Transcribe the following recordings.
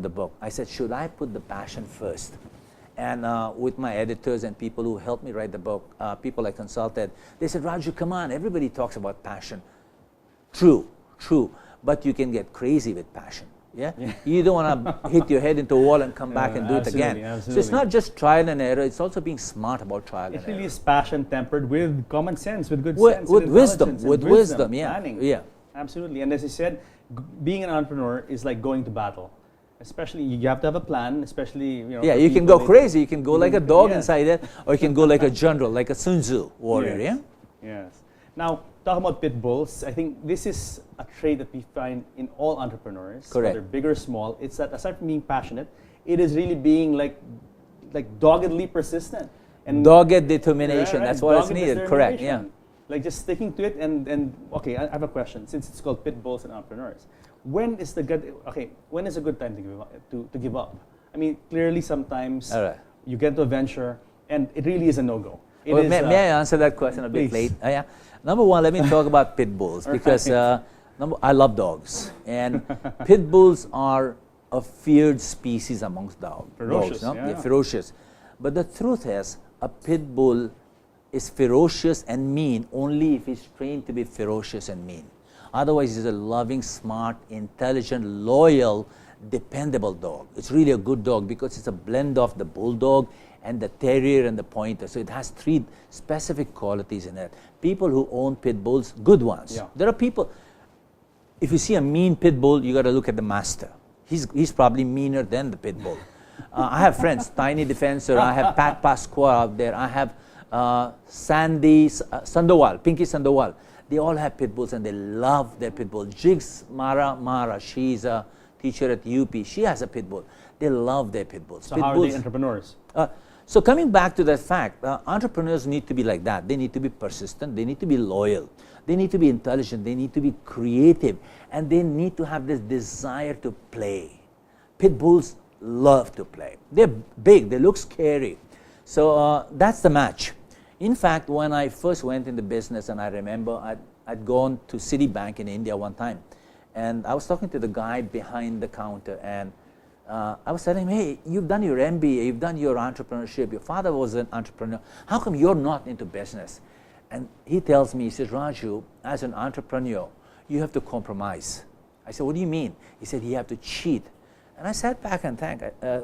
the book. I said, should I put the passion first? And with my editors and people who helped me write the book, people I consulted, they said, Raju, come on, everybody talks about passion. True, but you can get crazy with passion. Yeah? You don't want to hit your head into a wall and come back and do it again. Absolutely. So it's not just trial and error, it's also being smart about trial and error. It really is passion tempered with common sense, with good sense. With wisdom, planning. Yeah. Absolutely. And as you said, being an entrepreneur is like going to battle. Especially, you have to have a plan, especially, Yeah, you can go crazy. You can go like a dog inside it, or you can go like a general, like a Sun Tzu warrior, Yes. Now, talking about Pitbulls, I think this is a trait that we find in all entrepreneurs, Correct. whether big or small. It's that aside from being passionate, it is really being like doggedly persistent. And dogged determination, right, that's what is dogged needed, correct, determination. Like just sticking to it and okay, I have a question. Since it's called Pitbulls and Entrepreneurs, when is a good time to give up? I mean, clearly sometimes you get to a venture and it really is a no-go. May I answer that question a bit late? Yeah. Number one, let me talk about pit bulls because I love dogs. And pit bulls are a feared species amongst dogs. Ferocious, No? They're ferocious. But the truth is, a pit bull is ferocious and mean only if he's trained to be ferocious and mean. Otherwise, he's a loving, smart, intelligent, loyal, dependable dog. It's really a good dog because it's a blend of the bulldog and the terrier and the pointer. So it has 3 specific qualities in it. People who own pit bulls, good ones. Yeah. There are people, if you see a mean pit bull, you got to look at the master. He's probably meaner than the pit bull. I have friends, Tiny Defensor, I have Pat Pasqua out there, I have Sandy Sandoval, Pinky Sandoval. They all have pit bulls and they love their pit bull. Jigs Mara, she's a teacher at UP. She has a pit bull. They love their pit bulls. So how are they entrepreneurs? So coming back to that fact, entrepreneurs need to be like that. They need to be persistent. They need to be loyal. They need to be intelligent. They need to be creative. And they need to have this desire to play. Pit bulls love to play. They're big. They look scary. So that's the match. In fact, when I first went into business, and I remember I'd gone to Citibank in India one time, and I was talking to the guy behind the counter, and I was telling him, hey, you've done your MBA, you've done your entrepreneurship, your father was an entrepreneur, how come you're not into business? And he tells me, he says, Raju, as an entrepreneur, you have to compromise. I said, what do you mean? He said, you have to cheat. And I sat back and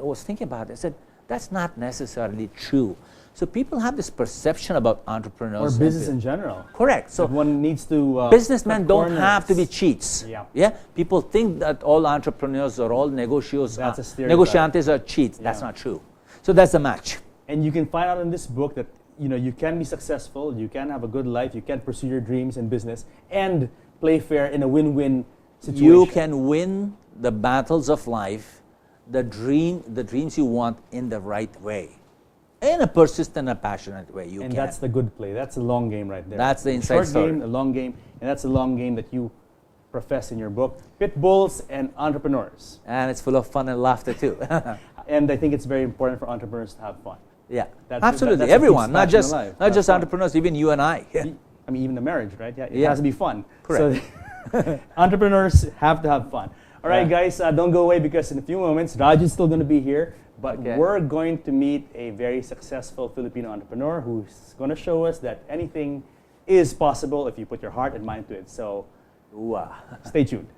was thinking about it. I said, that's not necessarily true. So people have this perception about entrepreneurs. Or business in general. Correct. So one needs to... businessmen don't have to be cheats. Yeah. People think that all entrepreneurs or all negotiantes are cheats. Yeah. That's not true. So that's the match. And you can find out in this book that you can be successful, you can have a good life, you can pursue your dreams in business, and play fair in a win-win situation. You can win the battles of life, the dreams you want in the right way. In a persistent and passionate way, you can. And that's the good play. That's the long game right there. That's the inside story. Short game, a long game, and that's the long game that you profess in your book, Pitbulls and Entrepreneurs. And it's full of fun and laughter too. And I think it's very important for entrepreneurs to have fun. Yeah, That's absolutely. what Everyone, keeps not passion just alive. entrepreneurs, even you and I. I mean, even the marriage, right? Yeah, it has to be fun. Correct. So entrepreneurs have to have fun. All right, guys, don't go away because in a few moments, Raj is still going to be here. But we're going to meet a very successful Filipino entrepreneur who's going to show us that anything is possible if you put your heart and mind to it. So stay tuned.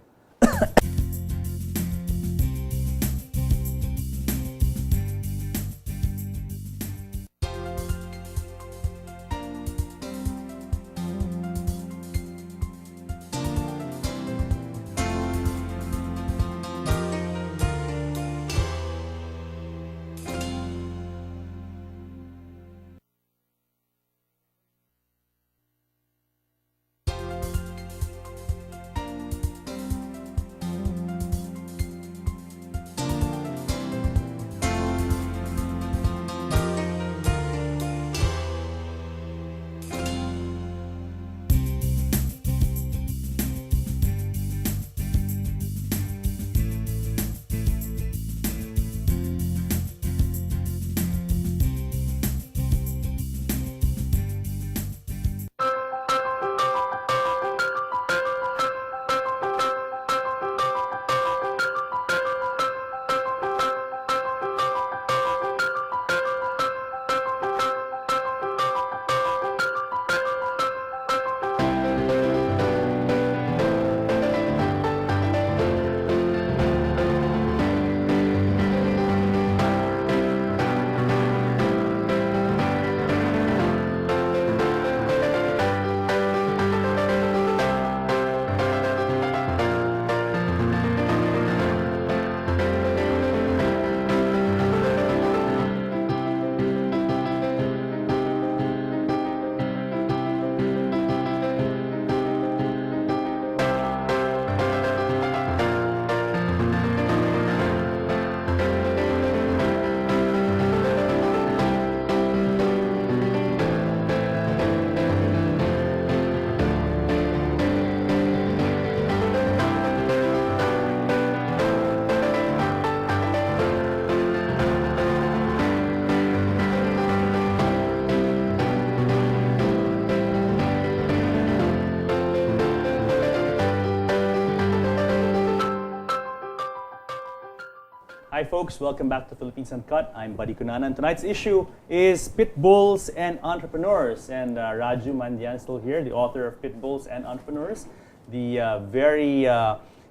Hi folks, welcome back to Philippines Uncut. I'm Buddy Cunanan. Tonight's issue is Pitbulls and Entrepreneurs. And Raju Mandian is still here, the author of Pitbulls and Entrepreneurs, the very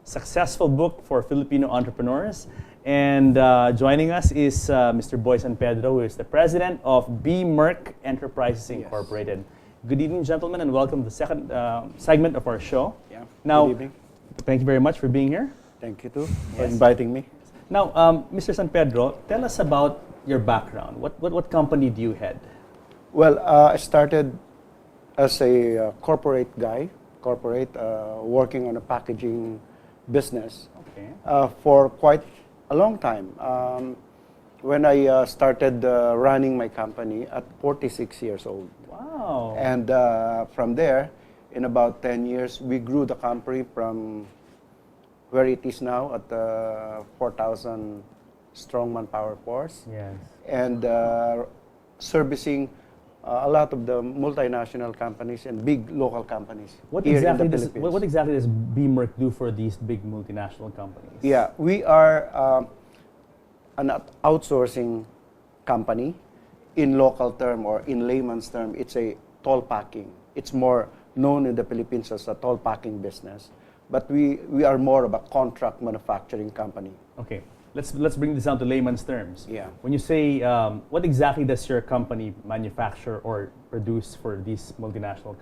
successful book for Filipino entrepreneurs. And joining us is Mr. Boy San Pedro, who is the president of B. Merck Enterprises Incorporated. Good evening, gentlemen, and welcome to the second segment of our show. Yeah. Now, good evening. thank you very much for being here. Thank you too for inviting me. Now, Mr. San Pedro, tell us about your background. What company do you head? Well, I started as a corporate guy, working on a packaging business for quite a long time. When I started running my company at 46 years old. Wow. And from there, in about 10 years, we grew the company from where it is now at 4,000 strong manpower force. Yes. And servicing a lot of the multinational companies and big local companies What here exactly in the does Philippines. what exactly does B. Merck do for these big multinational companies? Yeah, we are an outsourcing company. In local term or in layman's term, it's a toll packing. It's more known in the Philippines as a toll packing business. But we are more of a contract manufacturing company. Okay, let's bring this down to layman's terms. Yeah. When you say, what exactly does your company manufacture or produce for these multinational